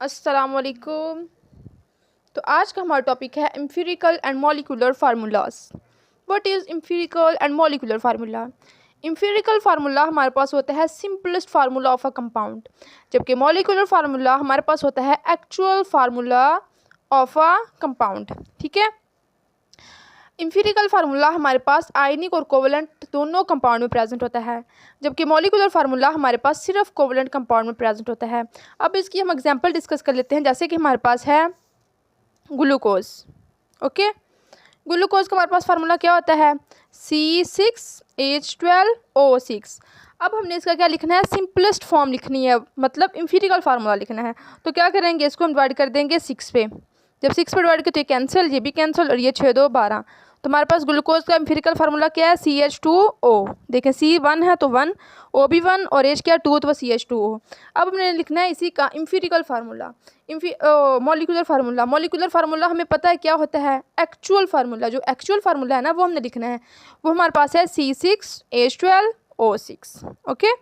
अस्सलामुअलैकुम। तो आज का हमारा टॉपिक है empirical and molecular formulas. What is empirical and molecular formula? Empirical formula हमारे पास होता है simplest formula of a compound, जबकि मॉलिक्यूलर फार्मूला हमारे पास होता है actual formula of a compound. ठीक है, एम्पिरिकल फार्मूला हमारे पास आयनिक और कोवलेंट दोनों कंपाउंड में प्रेजेंट होता है, जबकि मॉलिक्यूलर फार्मूला हमारे पास सिर्फ कोवलेंट कंपाउंड में प्रेजेंट होता है। अब इसकी हम एग्जांपल डिस्कस कर लेते हैं। जैसे कि हमारे पास है ग्लूकोज। ओके, ग्लूकोज का हमारे पास फार्मूला क्या होता है? C6H12O6। अब हमने इसका क्या लिखना है? सिंपलेस्ट फॉर्म लिखनी है, मतलब एम्पिरिकल फार्मूला लिखना है। तो क्या करेंगे, इसको हम डिवाइड कर देंगे 6 पे। जब 6 पे डिवाइड करते कैंसिल, ये भी कैंसिल और ये 6 2 12। तो हमारे पास ग्लूकोज का एम्पिरिकल फार्मूला क्या है? CH2O। देखें C1 है तो 1, O भी 1 और H क्या 2, तो CH2O। अब हमने लिखना है इसी का empirical formula. Molecular formula, molecular formula हमें पता है क्या होता है? Actual formula. जो एक्चुअल फार्मूला है ना वो हमने लिखना है, वो हमारे पास है C6H12O6। ओके,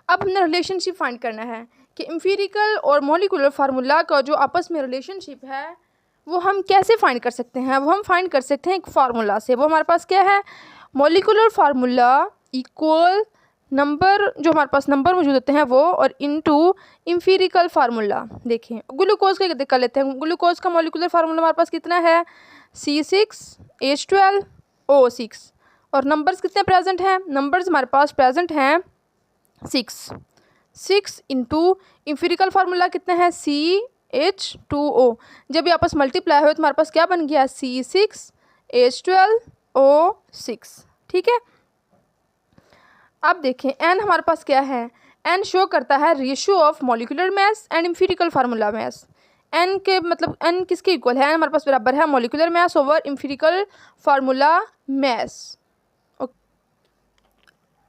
अब हमने रिलेशनशिप फाइंड करना है कि एम्पिरिकल और मॉलिक्यूलर फार्मूला का जो आपस में रिलेशनशिप है वो हम कैसे फाइंड कर सकते हैं। वो हम फाइंड कर सकते हैं एक फार्मूला से। वो हमारे पास क्या है? मॉलिक्यूलर फार्मूला इक्वल नंबर, जो हमारे पास नंबर मौजूद होते हैं वो, और इनटू एम्पिरिकल फार्मूला। देखें ग्लूकोज का कर लेते हैं। ग्लूकोज का मॉलिक्यूलर फार्मूला हमारे पास कितना है? C6H12O6। और नंबर्स कितने प्रेजेंट हैं? नंबर्स हमारे पास प्रेजेंट हैं 6 इंटू एम्पिरिकल फार्मूला कितना है? CH2O। जब ये आपस मल्टीप्लाई हुए तो हमारे पास क्या बन गया? C6H12O6। ठीक है, अब देखें n हमारे पास क्या है? n शो करता है ratio of molecular mass and empirical formula mass. n के मतलब n किसके इक्वल है? n हमारे पास बराबर है molecular mass over empirical formula mass.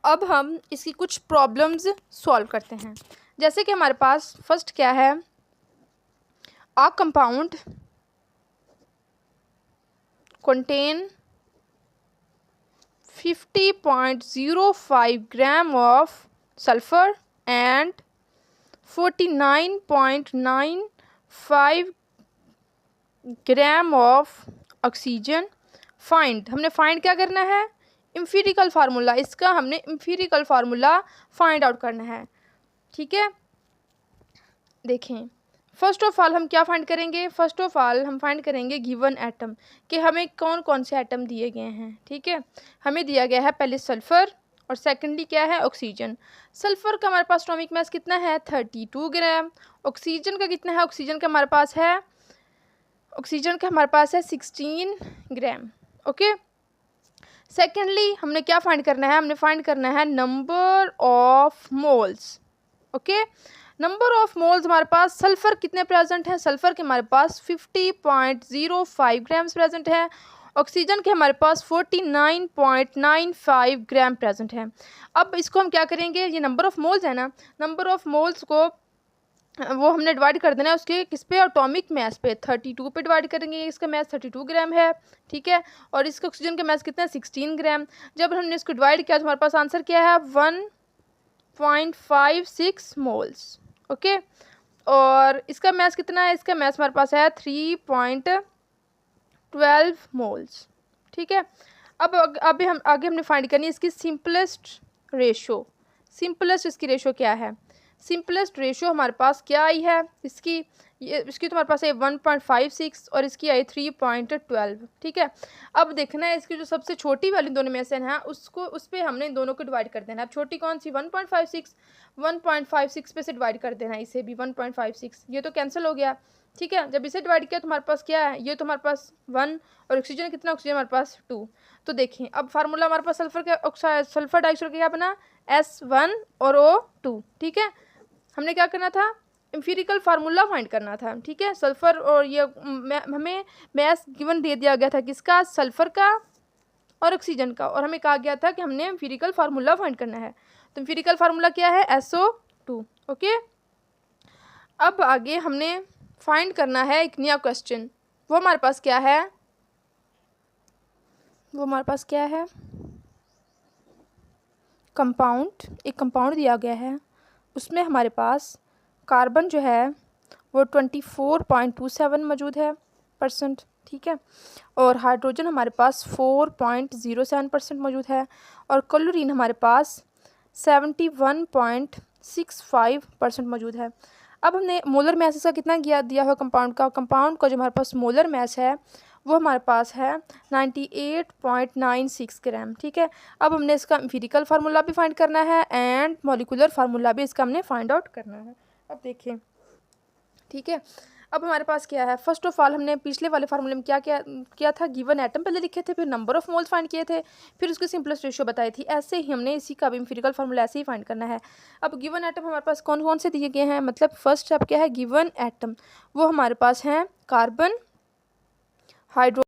अब हम इसकी कुछ प्रॉब्लम्स सॉल्व करते हैं। जैसे कि हमारे पास फर्स्ट क्या है? A compound contain 50.05 gram of sulfur and 49.95 gram of oxygen. Find, हमने फाइंड क्या करना है? Empirical formula. इसका हमने एम्पिरिकल फार्मूला फाइंड आउट करना है। ठीक है, देखें फर्स्ट ऑफ ऑल हम क्या फाइंड करेंगे? फर्स्ट ऑफ ऑल हम फाइंड करेंगे गिवन एटम, कि हमें कौन कौन से एटम दिए गए हैं। ठीक है, हमें दिया गया है पहले सल्फ़र और सेकेंडली क्या है? ऑक्सीजन। सल्फ़र का हमारे पास एटॉमिक मास कितना है? 32 ग्राम। ऑक्सीजन का कितना है? ऑक्सीजन का हमारे पास है 16 ग्राम। ओके, सेकेंडली हमने क्या फाइंड करना है? हमने फाइंड करना है number of moles. Okay, number of moles हमारे पास सल्फर कितने प्रेजेंट हैं? सल्फर के हमारे पास 50.05 ग्राम्स प्रेजेंट है। ऑक्सीजन के हमारे पास 49.95 ग्राम प्रेजेंट है। अब इसको हम क्या करेंगे? ये नंबर ऑफ मोल्स है ना, नंबर ऑफ मोल्स को वो हमने डिवाइड कर देना है उसके किस पे? एटॉमिक मास पे। 32 पे डिवाइड करेंगे। इसका मास 32 ग्राम है। ठीक है, और इसका ऑक्सीजन का मास कितना है? 16 ग्राम। जब हमने इसको डिवाइड किया तो हमारे पास आंसर क्या है? 1.56 मोल्स। ओके, और इसका मास कितना है? इसका मास हमारे पास है 3.12 मोल्स। ठीक है, अब अभी हम आगे हमने फाइंड करनी है इसकी सिंपलेस्ट रेशो। सिंपलेस्ट इसकी रेशो क्या है? सिंपलेस्ट रेशो हमारे पास क्या आई है इसकी? इसकी तो हमारे पास है 1.56 और इसकी आई 3.12। ठीक है, अब देखना है इसकी जो सबसे छोटी वाली दोनों में से है उसको, उस पर हमने इन दोनों को डिवाइड कर देना है। अब छोटी कौन सी? 1.56 पे से डिवाइड कर देना है इसे भी 1.56। ये तो कैंसिल हो गया। ठीक है, जब इसे डिवाइड किया तो हमारे पास क्या है? ये तो हमारे पास 1 और ऑक्सीजन कितना? ऑक्सीजन हमारे पास 2। तो देखें अब फार्मूला हमारे पास सल्फर डाइऑक्साइड का क्या बना? S1 और O2। ठीक है, हमने क्या करना था? एम्पिरिकल फार्मूला फाइंड करना था। ठीक है, सल्फर और ये हमें मैस गिवन दे दिया गया था किसका? सल्फर का और ऑक्सीजन का, और हमें कहा गया था कि हमने एम्पिरिकल फार्मूला फाइंड करना है। तो एम्पिरिकल फार्मूला क्या है? SO2। ओके, अब आगे हमने फाइंड करना है एक नया क्वेश्चन। वो हमारे पास क्या है? वो हमारे पास क्या है? कंपाउंड। एक कंपाउंड दिया गया है, उसमें हमारे पास कार्बन जो है वो 24.27 मौजूद है %, ठीक है। और हाइड्रोजन हमारे पास 4.07% मौजूद है, और क्लोरीन हमारे पास 71.65% मौजूद है। अब हमने मोलर मैस इसका कितना दिया हुआ कंपाउंड का जो हमारे पास मोलर मैस है वो हमारे पास है 98.96 ग्राम, ठीक है। अब हमने इसका एम्पिरिकल फार्मूला भी फाइंड करना है एंड मॉलिक्यूलर फार्मूला भी इसका हमने फाइंड आउट करना है। अब देखिए, ठीक है। अब हमारे पास क्या है, फर्स्ट ऑफ ऑल हमने पिछले वाले फार्मूले में क्या किया था, गिवन एटम पहले लिखे थे, फिर नंबर ऑफ मोल्स फाइंड किए थे, फिर उसकी सिंपलेस्ट रेशियो बताई थी। ऐसे ही हमने इसी का भी एम्पिरिकल फार्मूला ऐसे ही फाइंड करना है। अब गिवन एटम हमारे पास कौन कौन से दिए गए हैं, मतलब फर्स्ट स्टेप क्या है, गिवन एटम, वो हमारे पास हैं कार्बन, हाइड्रो।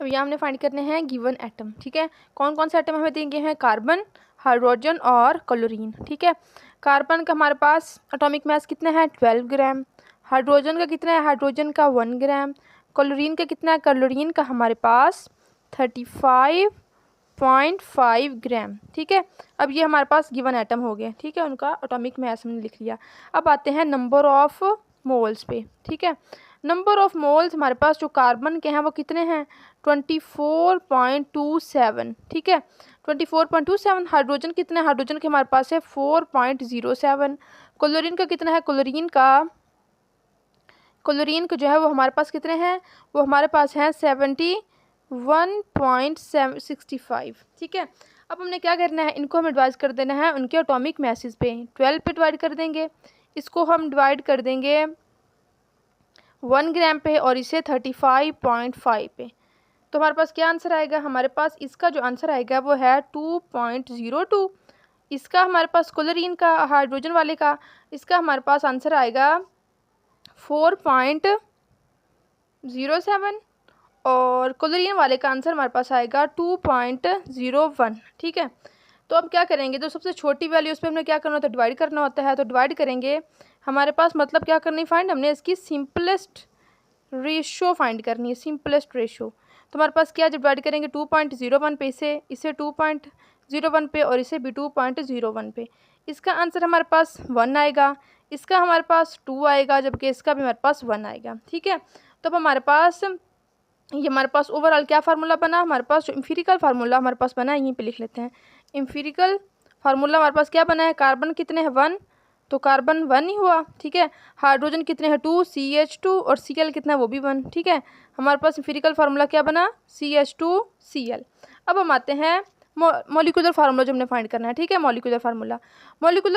अब यहाँ हमने फाइंड करने हैं गिवन एटम, ठीक है। कौन कौन से एटम हमें दिए गए हैं, कार्बन, हाइड्रोजन और क्लोरीन, ठीक है। कार्बन का हमारे पास एटॉमिक मास कितना है 12 ग्राम, हाइड्रोजन का कितना है, हाइड्रोजन का 1 ग्राम, क्लोरीन का कितना है, क्लोरीन का हमारे पास 35.5 ग्राम, ठीक है। अब ये हमारे पास गिवन एटम हो गए, ठीक है, उनका एटॉमिक मास हमने लिख लिया। अब आते हैं नंबर ऑफ मोल्स पे, ठीक है। नंबर ऑफ मोल्स हमारे पास जो कार्बन के हैं वो कितने हैं 24.27, ठीक है, 24.27। हाइड्रोजन कितना है, हाइड्रोजन के हमारे पास है 4.07। क्लोरीन का कितना है, क्लोरीन का जो है वो हमारे पास कितने हैं, वो हमारे पास हैं 71.65, ठीक है। अब हमने क्या करना है, इनको हमें डिवाइड कर देना है उनके एटॉमिक मैसेज पे, 12 पे डिवाइड कर देंगे, इसको हम डिवाइड कर देंगे 1 ग्राम पे और इसे 35.5 पे। तो हमारे पास क्या आंसर आएगा, हमारे पास इसका जो आंसर आएगा वो है 2.02। इसका हमारे पास क्लोरीन का, हाइड्रोजन वाले का, इसका हमारे पास आंसर आएगा 4.07 और क्लोरीन वाले का आंसर हमारे पास आएगा 2.01, ठीक है। तो अब क्या करेंगे, जो सबसे छोटी वैल्यू उस पर हमने क्या करना होता है, डिवाइड करना होता है। तो डिवाइड करेंगे, हमारे पास मतलब क्या करनी फाइंड, हमने इसकी सिंपलेस्ट रेशो फाइंड करनी है, सिंपलेस्ट रेशो। तो हमारे पास क्या, जब डिवाइड करेंगे 2.01 पे, इसे 2.01 पे और इसे भी 2.01 पे, इसका आंसर हमारे पास 1 आएगा, इसका हमारे पास 2 आएगा, जबकि इसका भी हमारे पास 1 आएगा, ठीक है। तो अब हमारे पास ये हमारे पास ओवरऑल क्या फार्मूला बना, हमारे पास जो एम्पिरिकल फार्मूला हमारे पास बना है यहीं पे लिख लेते हैं। एम्पिरिकल फार्मूला हमारे पास क्या बना है, कार्बन कितने हैं 1, तो कार्बन 1 ही हुआ, ठीक है। हाइड्रोजन कितने हैं 2, CH2 और Cl कितना है वो भी 1, ठीक है। हमारे पास एम्पिरिकल फार्मूला क्या बना, CH2Cl। अब हम आते हैं मॉलिक्यूलर फार्मूला जो हमने फाइंड करना है, ठीक है। मॉलिक्यूलर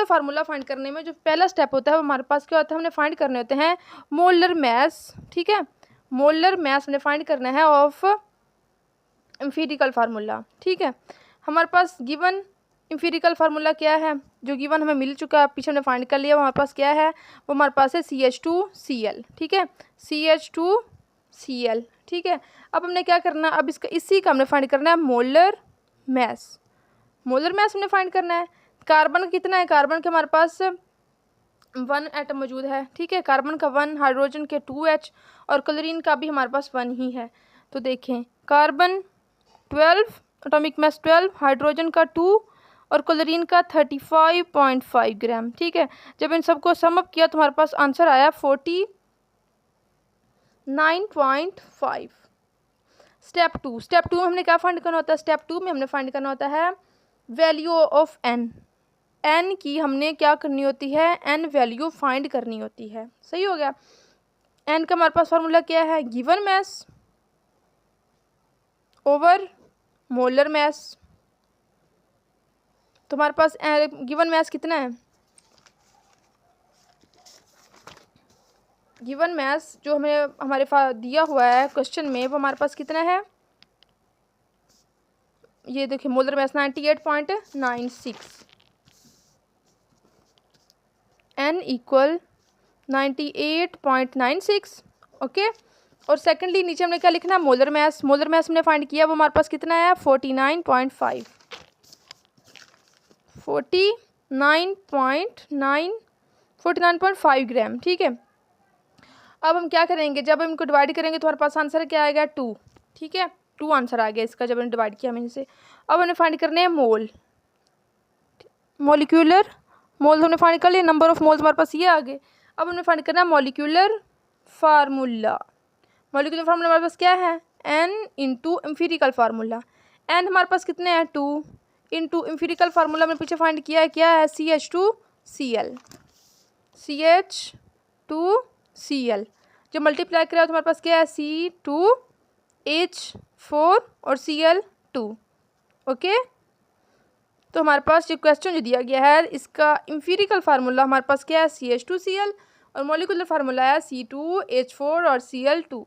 फार्मूला फाइंड करने में जो पहला स्टेप होता है वो हमारे पास क्या होता है, हमने फाइंड करने होते हैं मोलर मास, ठीक है। मोलर मास हमने फाइंड करना है ऑफ एम्पिरिकल फार्मूला, ठीक है। हमारे पास गिवन एम्पिरिकल फार्मूला क्या है, जो गिवन हमें मिल चुका है, पीछे हमने फाइंड कर लिया, हमारे पास क्या है, वो हमारे पास है CH2Cl, ठीक है, CH2Cl, ठीक है। अब हमने क्या करना, अब इसका इसी का हमने फाइंड करना है मोलर मास हमने फाइंड करना है। कार्बन कितना है, कार्बन के हमारे पास 1 एटम मौजूद है, ठीक है, कार्बन का 1, हाइड्रोजन के 2H और क्लोरीन का भी हमारे पास 1 ही है। तो देखें, कार्बन 12, एटॉमिक मास 12, हाइड्रोजन का 2 और क्लोरीन का 35.5 ग्राम, ठीक है। जब इन सबको समअप किया तो हमारे पास आंसर आया 49.5। स्टेप टू में हमने क्या फाइंड करना होता है, स्टेप 2 में हमने फाइंड करना होता है वैल्यू ऑफ एन की हमने क्या करनी होती है, एन वैल्यू फाइंड करनी होती है, सही हो गया। एन का हमारे पास फार्मूला क्या है, given mass over molar mass. तो हमारे पास गिवन मास कितना है, गिवन मास जो हमें हमारे दिया हुआ है क्वेश्चन में वो हमारे पास कितना है, ये देखिए molar mass 98.96, n equal 98.96, okay. और सेकेंडली नीचे हमने क्या लिखना है, मोलर मास हमने फाइंड किया, वो हमारे पास कितना है 49.5 ग्राम, ठीक है। अब हम क्या करेंगे, जब हम इनको डिवाइड करेंगे तो हमारे पास आंसर क्या आएगा 2, ठीक है, 2 आंसर आ गया इसका जब हमने डिवाइड किया हमने से। अब हमें फाइंड करने हैं मॉलिक्यूलर मोल्स हमने फाइंड कर लिया, नंबर ऑफ मोल्स हमारे पास ये आ गए। अब हमें फाइंड करना है मॉलिक्यूलर फार्मूला। मॉलिक्यूलर फार्मूला हमारे पास क्या है, n into empirical formula. n हमारे पास कितने हैं 2 इंटू एम्फिरिकल फार्मूला में पीछे फाइंड किया है, क्या है CH2Cl। CH2Cl जब मल्टीप्लाई करा तो हमारे पास क्या है C2H4 और Cl2। ओके, तो हमारे पास ये क्वेश्चन जो दिया गया है इसका एम्फिरिकल फार्मूला हमारे पास क्या है CH2Cl और मॉलिक्यूलर फार्मूला है C2H4 और Cl2।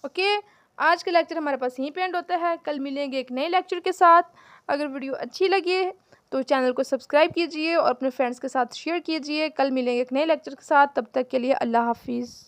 ओके, आज का लेक्चर हमारे पास यहीं पे एंड होता है। कल मिलेंगे एक नए लेक्चर के साथ। अगर वीडियो अच्छी लगी तो चैनल को सब्सक्राइब कीजिए और अपने फ्रेंड्स के साथ शेयर कीजिए। कल मिलेंगे एक नए लेक्चर के साथ, तब तक के लिए अल्लाह हाफिज़।